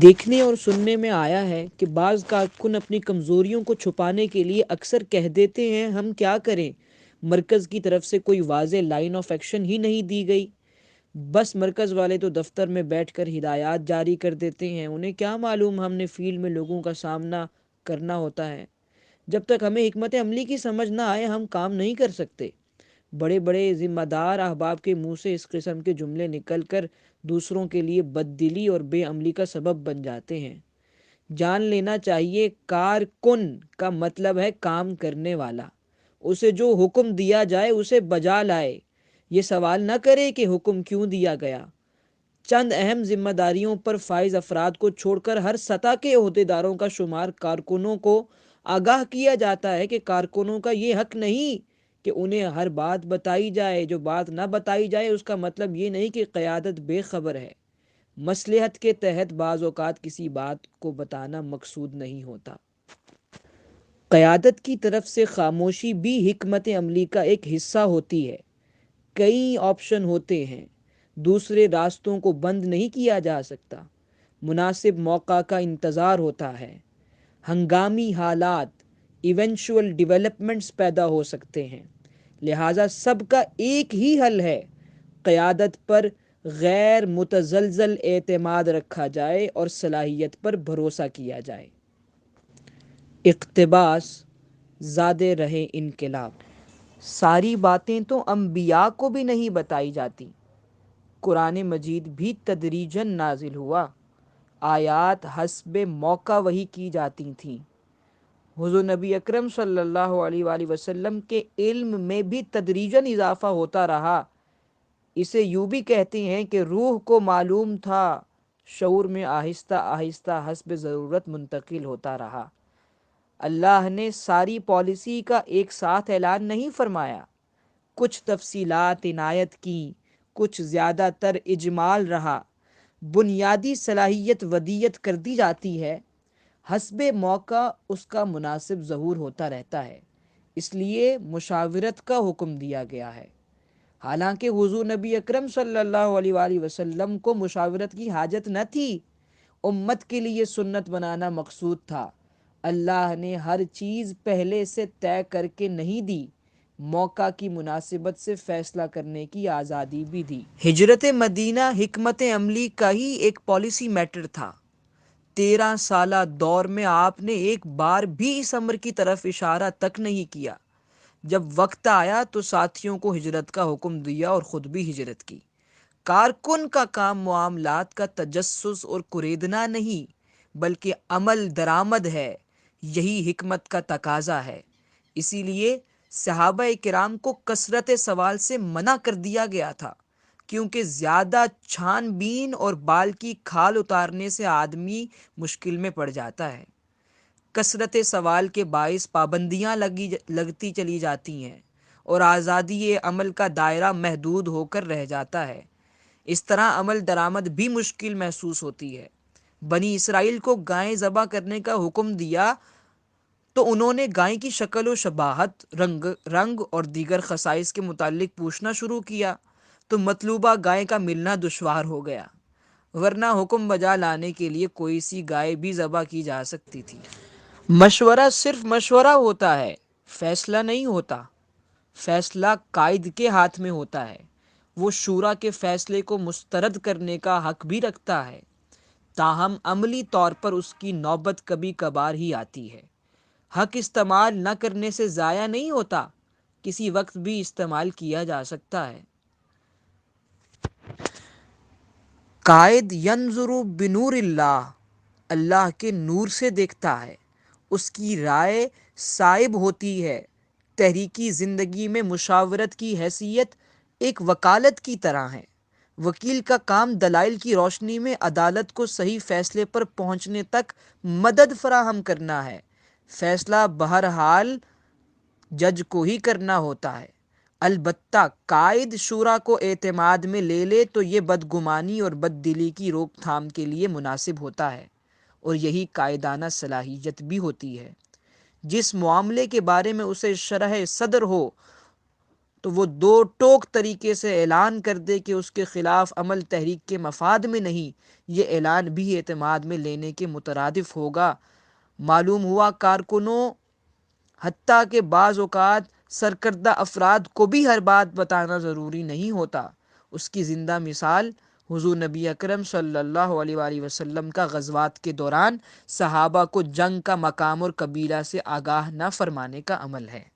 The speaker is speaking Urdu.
دیکھنے اور سننے میں آیا ہے کہ بعض کارکن اپنی کمزوریوں کو چھپانے کے لیے اکثر کہہ دیتے ہیں ہم کیا کریں، مرکز کی طرف سے کوئی واضح لائن آف ایکشن ہی نہیں دی گئی، بس مرکز والے تو دفتر میں بیٹھ کر ہدایات جاری کر دیتے ہیں، انہیں کیا معلوم ہم نے فیلڈ میں لوگوں کا سامنا کرنا ہوتا ہے۔ جب تک ہمیں حکمت عملی کی سمجھ نہ آئے ہم کام نہیں کر سکتے۔ بڑے بڑے ذمہ دار احباب کے منہ سے اس قسم کے جملے نکل کر دوسروں کے لیے بددلی اور بے عملی کا سبب بن جاتے ہیں۔ جان لینا چاہیے کارکن کا مطلب ہے کام کرنے والا، اسے جو حکم دیا جائے اسے بجا لائے، یہ سوال نہ کرے کہ حکم کیوں دیا گیا۔ چند اہم ذمہ داریوں پر فائز افراد کو چھوڑ کر ہر سطح کے عہدیداروں کا شمار کارکنوں کو آگاہ کیا جاتا ہے کہ کارکنوں کا یہ حق نہیں کہ انہیں ہر بات بتائی جائے، جو بات نہ بتائی جائے اس کا مطلب یہ نہیں کہ قیادت بے خبر ہے۔ مصلحت کے تحت بعض اوقات کسی بات کو بتانا مقصود نہیں ہوتا۔ قیادت کی طرف سے خاموشی بھی حکمت عملی کا ایک حصہ ہوتی ہے۔ کئی آپشن ہوتے ہیں، دوسرے راستوں کو بند نہیں کیا جا سکتا، مناسب موقع کا انتظار ہوتا ہے۔ ہنگامی حالات، ایونچول ڈیولپمنٹس پیدا ہو سکتے ہیں، لہٰذا سب کا ایک ہی حل ہے، قیادت پر غیر متزلزل اعتماد رکھا جائے اور صلاحیت پر بھروسہ کیا جائے۔ اقتباس: زادے رہے انقلاب۔ ساری باتیں تو انبیاء کو بھی نہیں بتائی جاتی۔ قرآن مجید بھی تدریجاً نازل ہوا، آیات حسب موقع وحی کی جاتی تھیں۔ حضور نبی اکرم صلی اللہ علیہ وآلہ وسلم کے علم میں بھی تدریجاً اضافہ ہوتا رہا۔ اسے یوں بھی کہتے ہیں کہ روح کو معلوم تھا، شعور میں آہستہ آہستہ حسب ضرورت منتقل ہوتا رہا۔ اللہ نے ساری پالیسی کا ایک ساتھ اعلان نہیں فرمایا، کچھ تفصیلات عنایت کی، کچھ زیادہ تر اجمال رہا۔ بنیادی صلاحیت ودیت کر دی جاتی ہے، حسب موقع اس کا مناسب ظہور ہوتا رہتا ہے، اس لیے مشاورت کا حکم دیا گیا ہے۔ حالانکہ حضور نبی اکرم صلی اللہ علیہ وآلہ وسلم کو مشاورت کی حاجت نہ تھی، امت کے لیے سنت بنانا مقصود تھا۔ اللہ نے ہر چیز پہلے سے طے کر کے نہیں دی، موقع کی مناسبت سے فیصلہ کرنے کی آزادی بھی دی۔ ہجرت مدینہ حکمت عملی کا ہی ایک پالیسی میٹر تھا۔ 13 سالہ دور میں آپ نے ایک بار بھی اس امر کی طرف اشارہ تک نہیں کیا۔ جب وقت آیا تو ساتھیوں کو ہجرت کا حکم دیا اور خود بھی ہجرت کی۔ کارکن کا کام معاملات کا تجسس اور کریدنا نہیں بلکہ عمل درآمد ہے، یہی حکمت کا تقاضا ہے۔ اسی لیے صحابہ کرام کو کثرت سوال سے منع کر دیا گیا تھا، کیونکہ زیادہ چھان بین اور بال کی کھال اتارنے سے آدمی مشکل میں پڑ جاتا ہے۔ کثرت سوال کے باعث پابندیاں لگتی چلی جاتی ہیں اور آزادی عمل کا دائرہ محدود ہو کر رہ جاتا ہے۔ اس طرح عمل درآمد بھی مشکل محسوس ہوتی ہے۔ بنی اسرائیل کو گائیں ذبح کرنے کا حکم دیا تو انہوں نے گائے کی شکل و شباہت، رنگ اور دیگر خصائص کے متعلق پوچھنا شروع کیا تو مطلوبہ گائے کا ملنا دشوار ہو گیا، ورنہ حکم بجا لانے کے لیے کوئی سی گائے بھی ذبح کی جا سکتی تھی۔ مشورہ صرف مشورہ ہوتا ہے، فیصلہ نہیں ہوتا۔ فیصلہ قائد کے ہاتھ میں ہوتا ہے، وہ شورا کے فیصلے کو مسترد کرنے کا حق بھی رکھتا ہے، تاہم عملی طور پر اس کی نوبت کبھی کبھار ہی آتی ہے۔ حق استعمال نہ کرنے سے ضائع نہیں ہوتا، کسی وقت بھی استعمال کیا جا سکتا ہے۔ قائد ینظر بنور اللہ، اللہ کے نور سے دیکھتا ہے، اس کی رائے صائب ہوتی ہے۔ تحریکی زندگی میں مشاورت کی حیثیت ایک وکالت کی طرح ہے۔ وکیل کا کام دلائل کی روشنی میں عدالت کو صحیح فیصلے پر پہنچنے تک مدد فراہم کرنا ہے۔ فیصلہ بہرحال جج کو ہی کرنا ہوتا ہے، البتہ قائد شورا کو اعتماد میں لے لے تو یہ بدگمانی اور بددلی کی روک تھام کے لیے مناسب ہوتا ہے، اور یہی قائدانہ صلاحیت بھی ہوتی ہے۔ جس معاملے کے بارے میں اسے شرح صدر ہو تو وہ دو ٹوک طریقے سے اعلان کر دے کہ اس کے خلاف عمل تحریک کے مفاد میں نہیں، یہ اعلان بھی اعتماد میں لینے کے مترادف ہوگا۔ معلوم ہوا کارکنوں، حتیٰ کہ بعض اوقات سرکردہ افراد کو بھی ہر بات بتانا ضروری نہیں ہوتا۔ اس کی زندہ مثال حضور نبی اکرم صلی اللہ علیہ وآلہ وسلم کا غزوات کے دوران صحابہ کو جنگ کا مقام اور قبیلہ سے آگاہ نہ فرمانے کا عمل ہے۔